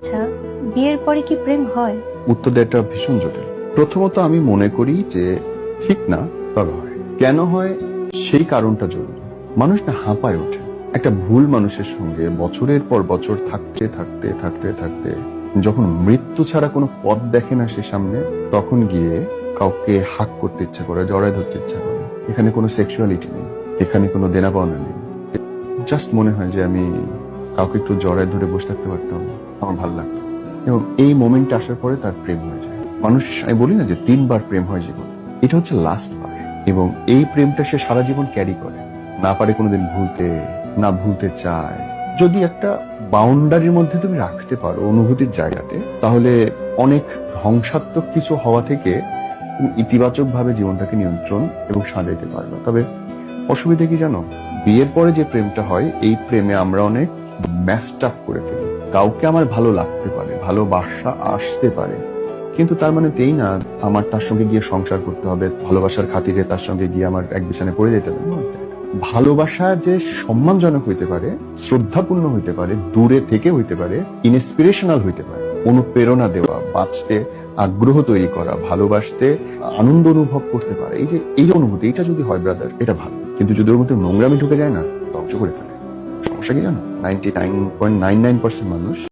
আচ্ছা, বিয়ের পরে কি প্রেম হয়? উত্তর দেওয়াটা ভীষণ জটিল। প্রথমত আমি মনে করি যে ঠিক না, তবে হয়। কেন হয় সেই কারণটা জরুরি। মানুষ না হাঁপায় ওঠে একটা ভুল মানুষের সঙ্গে বছরের পর বছর থাকতে থাকতে থাকতে থাকতে যখন মৃত্যু ছাড়া কোনো পথ দেখে না সে সামনে, তখন গিয়ে কাউকে হাক করতে ইচ্ছা করে, জড়ায় ধরতে ইচ্ছা করে। এখানে কোনো সেক্সুয়ালিটি নেই, এখানে কোনো দেনা পাওনা নেই। জাস্ট মনে হয় যে আমি কাউকে একটু জড়ায় ধরে বসে থাকতে পারতাম, আমার ভালো লাগতো। এবং এই মোমেন্টে আসার পরে তার প্রেম হয়ে যায়। মানুষ, আমি বলি না যে 3 বার প্রেম হয় জীবন, এটা হচ্ছে লাস্ট বার। এবং এই প্রেমটা সে সারা জীবন ক্যারি করে, না পারে কোনোদিন ভুলতে, না ভুলতে চায়। যদি একটা বাউন্ডারির মধ্যে তুমি রাখতে পারো অনুভূতির জায়গাতে, তাহলে অনেক ধ্বংসাত্মক কিছু হওয়া থেকে তুমি ইতিবাচক ভাবে জীবনটাকে নিয়ন্ত্রণ এবং সাজাইতে পারবে। তবে অসুবিধা কি জানো, বিয়ের পরে যে প্রেমটা হয়, এই প্রেমে আমরা অনেক ম্যাস্ট আপ করে ফেলি। কাউকে আমার ভালো লাগতে পারে, ভালোবাসা আসতে পারে, কিন্তু তার মানে তেই না আমার তার সঙ্গে গিয়ে সংসার করতে হবে, ভালোবাসার খাতিরে তার সঙ্গে গিয়ে আমার এক বিছানে পড়ে যেতে হবে। ভালোবাসা যে সম্মানজনক হইতে পারে, শ্রদ্ধাপূর্ণ হইতে পারে, দূরে থেকে হইতে পারে, ইন্সপিরেশনাল হইতে পারে, অনুপ্রেরণা দেওয়া, বাঁচতে আগ্রহ তৈরি করা, ভালোবাসতে আনন্দ অনুভব করতে পারে, এই যে অনুভূতি, এটা যদি হয় ব্রাদার, এটা ভালো। কিন্তু যদি ওর মধ্যে নোংরামি ঢুকে যায় না, ধ্বংস করে ফেলে। সমস্যা কি জানো, 99.99% মানুষ